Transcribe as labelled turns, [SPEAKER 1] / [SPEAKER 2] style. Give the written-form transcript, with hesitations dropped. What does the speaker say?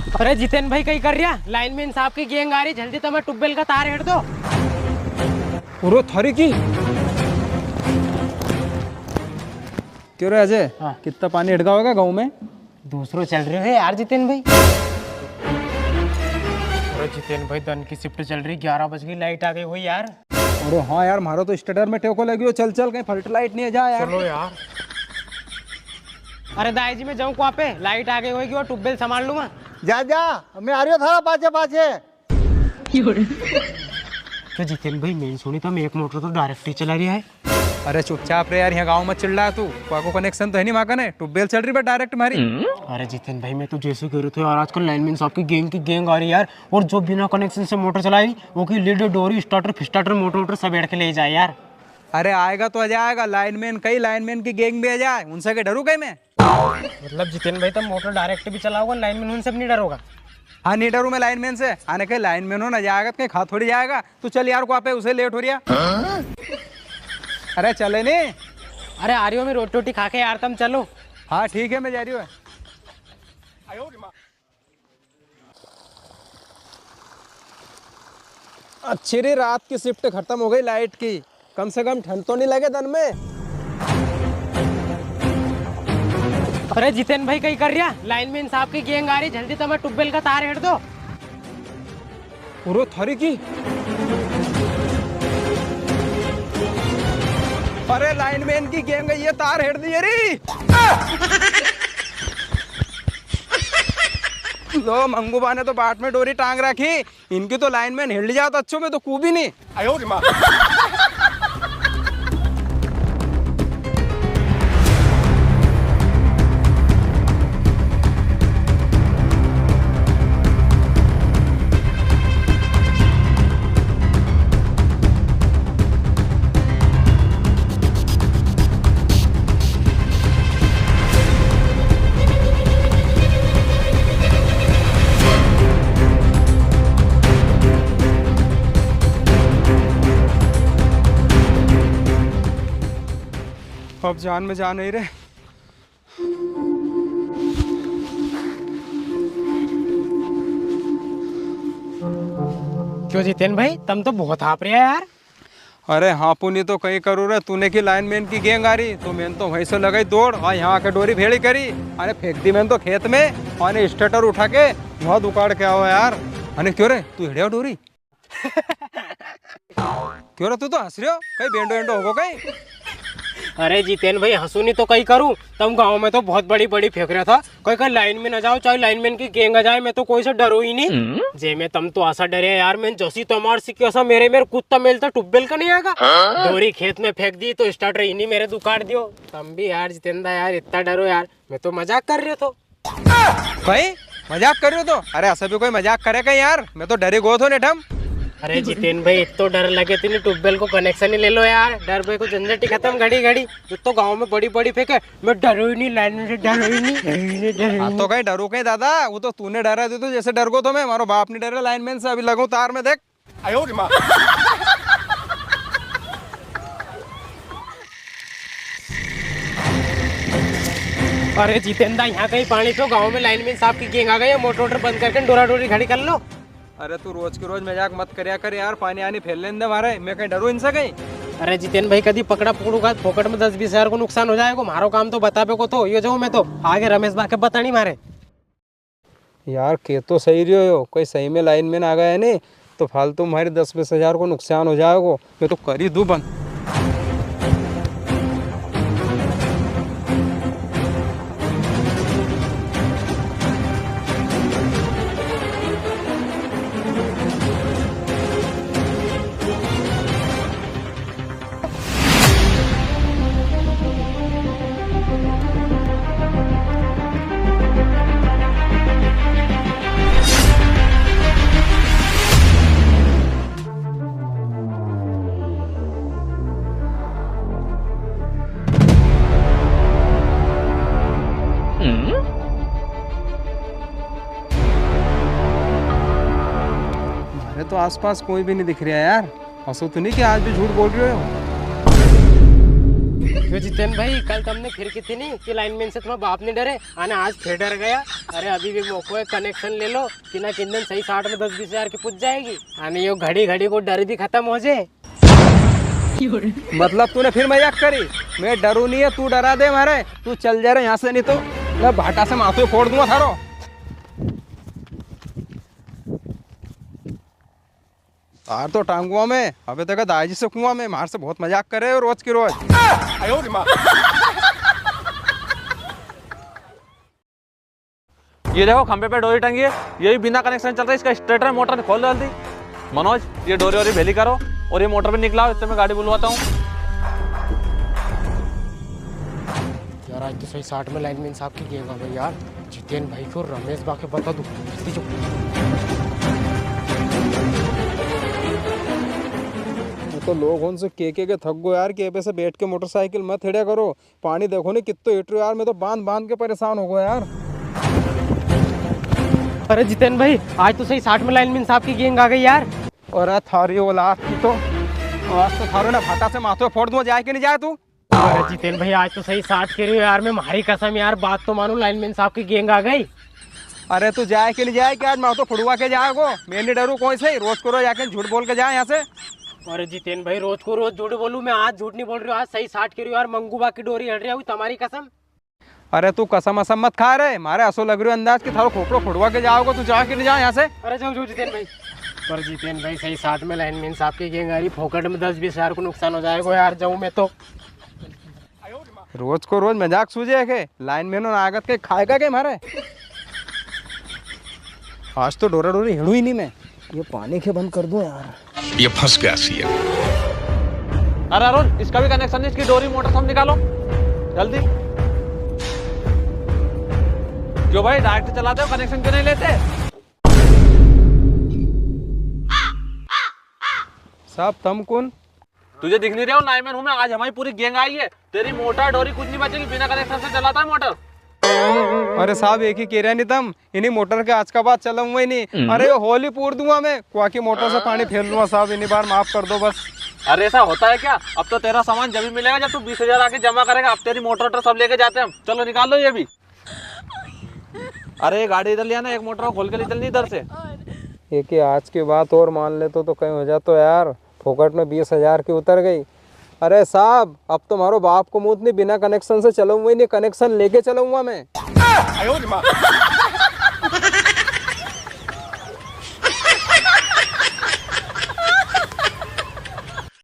[SPEAKER 1] अरे जितेन भाई कहीं कर रिया लाइनमैन साहब की गैंग आ रही, जल्दी तुम्हें ट्यूबवेल का तार हेड दो।
[SPEAKER 2] पूरो थारी की क्यों रे अजय?
[SPEAKER 1] हाँ।
[SPEAKER 2] कितना पानी हिड़का होगा गाँव में?
[SPEAKER 1] दूसरों चल रहे हो यार जितेन भाई। अरे जितेन भाई दिन की शिफ्ट चल रही, 11 बज गई, लाइट आ गई हुई यार।
[SPEAKER 2] अरे हाँ यार, मारो तो स्टेटर में टेको लगी हो। चल चल कहीं फल्ट लाइट नहीं है, जा यार।
[SPEAKER 1] चलो यार। अरे दाई जी मैं जाऊँ वहाँ पे, लाइट आ गई होगी और ट्यूबवेल संभाल लूंगा।
[SPEAKER 3] जा जा, मैं आ रही हूँ थारा पाछे पाछे।
[SPEAKER 1] तो जितेन भाई मैंने सुनी तो एक मोटर तो डायरेक्ट ही चला रही है।
[SPEAKER 2] अरे चुपचाप रे यार, यहाँ गाँव में चिल्ला तू। को कनेक्शन तो है नहीं वहाँ का, ने ट्यूबवेल चल रही बट डायरेक्ट मारी।
[SPEAKER 1] अरे जितेन भाई मैं तो जैसे कह रहे थे यार, आजकल लाइनमैन साहब की गैंग आ रही है यार, और जो बिना कनेक्शन से मोटर चलाई वो की लीड डोरी स्टार्टर फिस्टार्टर मोटर सब एड़ के ले जाए यार।
[SPEAKER 2] अरे आएगा तो आ जाएगा, लाइनमैन कई लाइनमैन की गैंग भी आ जाए, उनसे के डरू कहीं मैं।
[SPEAKER 1] मतलब जितेन भाई तो मोटर डायरेक्ट भी चलाओगा, लाइनमैन उनसे भी नहीं डरोगा?
[SPEAKER 2] हाँ नहीं डरू मैं लाइनमैन से। आने के लाइनमैन हो ना जाएगा तो कहीं खा थोड़ी जाएगा। तू चल यार को पे, उसे लेट हो रही है। अरे चले नहीं।
[SPEAKER 1] अरे आ रही हो, मैं रोटी रोटी खा के यार, तुम चलो।
[SPEAKER 2] हाँ ठीक है, मैं जा रही हूँ। अच्छी री रात की शिफ्ट खत्म हो गई लाइट की, कम से कम ठंड तो नहीं लगे तन में।
[SPEAKER 1] अरे जितेन भाई कहीं कर रिया लाइनमैन साहब की गैंग आ रही, जल्दी तुम्हें ट्यूबवेल का तार हेड दो।
[SPEAKER 2] पूरो थारी की। अरे लाइनमैन की गैंग है ये, तार हेड दिए री। लो मंगूबा ने तो बाट में डोरी टांग रखी, इनकी तो लाइनमैन हिल जाओ तो अच्छों में तो कूबी नहीं। अब जान में जान नहीं रहे।
[SPEAKER 1] क्यों जितेन भाई तुम तो बहुत हाँप रहे यार।
[SPEAKER 2] अरे हाँ पुनी तो कहीं करूँ रे, तूने की लाइनमैन की गैंग आ रही तो मैंने तो वहीं से लगाई दौड़, और यहाँ आके डोरी भेड़ी करी। अरे फेंक दी मैंने तो खेत में, और स्टेटर उठा के बहुत उकाड़ के आओ यार। अरे क्यों रे तू हिड़िया डोरी? क्यों रे तू तो हंस रहे हो? कहीं बेंडो एंडो होगो कहीं?
[SPEAKER 1] अरे जितेन भाई हंसूनी तो कहीं करूं, तुम गांव में तो बहुत बड़ी बड़ी फेंक रहा था, कोई कहीं लाइन में न जाओ, चाहे लाइनमैन की गैंग आ जाए, मैं तो कोई से डरो ही नहीं। जे में तुम तो आशा डरे यार, मैं जसी तमार सिक्के ऐसा मेरे कुत्ता मेलता ट्यूबवेल का नहीं आएगा। डोरी खेत में फेंक दी तो स्टार्टर इन्हीं मेरे दुकाड़ दियो। तुम भी यार जितेंद्र यार इतना डरो यार, मैं तो मजाक कर रहे हो।
[SPEAKER 2] कहीं मजाक कर रहे हो तो? अरे ऐसा भी कोई मजाक करेगा यार, मैं तो डरे गो थो नेठम।
[SPEAKER 1] अरे जितेन भाई इतो डर लगे तीन ट्यूबवेल को कनेक्शन ही ले लो यार, डर भाई को झंझट ही खत्म घड़ी घड़ी। तो गांव में बड़ी बड़ी फेंके, मैं डरो ही नहीं, लाइन से डरो ही नहीं।
[SPEAKER 2] हाँ तो कहीं डरू कहीं दादा, वो तो तूने डरा दी तो जैसे डर गो तो मैं, हमारो बाप नहीं डरे लाइनमैन से। अभी लगो तार में देख।
[SPEAKER 1] अरे जितेंद्र यहाँ कहीं पानी तो गांव में लाइनमैन साहब की गैंग आ गई है, मोटर बंद करके डोरा डोरी खड़ी कर लो।
[SPEAKER 2] अरे तू रोज के रोज मजाक मत करया कर यार, पानी आनी फैलने दे मारे, मैं कहीं डरू इनसे कहीं।
[SPEAKER 1] अरे जितेन भाई कभी पकड़ा पकड़ूगा फोकट में 10-20 हजार को नुकसान हो जाएगा, मारो काम तो बताबे को तो ये जाऊँ मैं तो आगे रमेश बा के बता नहीं मारे।
[SPEAKER 2] यार के तो सही रही हो, कोई सही में लाइनमैन आ गया है नहीं तो फालतू हमारे 10-20 हजार को नुकसान हो जाएगा, मैं तो कर ही दूं बंद। अरे तो आसपास कोई भी नहीं दिख रहा यार, हंसो तो नहीं कि आज भी झूठ बोल रहे हो?
[SPEAKER 1] क्यों जितेन भाई, कल तुमने फिर की थी नहीं कि लाइनमैन से तुम्हारा बाप नहीं डरे, आने आज फिर डर गया। अरे अभी भी मौको है, कनेक्शन ले लो कि ना किंदन सही 60 में 10-20 हजार की पूछ जाएगी। आने ये घड़ी घड़ी को डर भी खत्म हो जाए।
[SPEAKER 2] मतलब तूने फिर मजाक करी? मैं डरू नहीं है, तू डरा दे मारे। तू चल जा रहा यहाँ से, नहीं तो मैं भाटा से माथे फोड़ दूंगा थारो। तार तो टांगुआ में, अबे तक दाजी से कुआं में, मार से बहुत मजाक करे हो रोज की रोज।
[SPEAKER 4] ये देखो खंबे पे डोरी टंगी है, ये भी बिना कनेक्शन चल रहा है। इसका स्टार्टर मोटर खोल दो जल्दी। मनोज, ये डोरी वोरी भेली करो और ये मोटर पे निकलाओ, इससे मैं गाड़ी बुलवाता हूँ।
[SPEAKER 1] यार आज तो सही 60 में लाइनमैन साहब की गेम आ गई यार। जितेन भाई को रमेश बा के बता दूं।
[SPEAKER 2] तो लोग उनसे के थक गो यार, के पे से बैठ के मोटरसाइकिल मत हेड़ा करो। पानी देखो नहीं कितना हीटर यार, मैं तो बांध बांध के परेशान हो गया यार।
[SPEAKER 1] अरे जितेन भाई, आज तो सही 60 में लाइनमैन साहब की गेंग आ गई यार।
[SPEAKER 2] और थारी औलाद की तो आज तो थारो ना भाटा से माथे फोड़ दूं, जाए कि नहीं जाए तू?
[SPEAKER 1] अरे जितेन भाई, आज तो सही 60 के रही हो यार। मैं हमारी कसम यार, बात तो मानो, लाइनमैन साहब की गेंग आ गई।
[SPEAKER 2] अरे तू जाए कि नहीं जाए? क्या आज मैं तो फुड़वा के जाएगो? मैं नहीं डरू कोई से, रोज को रोज जाके झूठ बोल के जाए यहाँ से।
[SPEAKER 1] अरे जितेन भाई, रोज को रोज झूठ बोलूं? मैं आज झूठ नहीं बोल रही हूँ, आज सही 60 के रही हो यार। मंगूबा की डोरी हट रही है तुम्हारी कसम।
[SPEAKER 2] अरे तू कसम असम मत खा रहे, मारे असो लग रही हो अंदाज की थारो खोपड़ो फुड़वा के जाओगे। तू जा कि नहीं जाए यहाँ से?
[SPEAKER 1] अरे जाओ जाओ जितेन भाई। पर जितेन भाई, सही 60 में लाइनमैन साहब की गेंग आ रही, फोकट में 10-20 हजार को नुकसान हो जाएगा यार। जाऊँ मैं तो।
[SPEAKER 2] रोज को रोज मजाक सूझे के लाइन में आगत के खाएगा के मारे। आज तो डोरा डोरी हिड़ू ही नहीं मैं, ये पानी के बंद कर दूं यार।
[SPEAKER 5] ये फंस गया सी है।
[SPEAKER 4] अरे अरुण, इसका भी कनेक्शन नहीं, इसकी डोरी मोटर सब निकालो जल्दी। क्यों भाई, डायरेक्ट चलाते हो, कनेक्शन क्यों नहीं लेते?
[SPEAKER 2] साहब तुम कौन?
[SPEAKER 4] तुझे दिख नहीं रहा हूँ, लाइनमैन हूँ मैं। आज हमारी पूरी गैंग आई है, तेरी मोटर डोरी कुछ नहीं बचेगी, बिना कनेक्शन से चलाता है मोटर।
[SPEAKER 2] अरे साहब एक ही कह रहे नहीं तुम, इन्हीं मोटर के आज का बात चला हुआ ही नहीं। अरे ये होली पूर दूंगा मैं, कुआ की मोटर से पानी फेर लूंगा साहब, इन्हीं बार माफ कर दो बस।
[SPEAKER 4] अरे ऐसा होता है क्या? अब तो तेरा सामान जब भी मिलेगा जब तू 20 हजार आके जमा करेगा। अब तेरी मोटर सब लेके जाते हैं हम। चलो निकाल लो ये भी। अरे गाड़ी इधर ले आना, एक मोटर खोल के ले चलनी इधर से।
[SPEAKER 2] एक ही आज की बात और मान ले तो कहीं हो जा तो यार, फोकट में 20 हजार की उतर गई। अरे साहब अब तो मारो बाप को मुंह नहीं, बिना कनेक्शन से चलूंगा ही नहीं, कनेक्शन लेके चलूंगा मैं।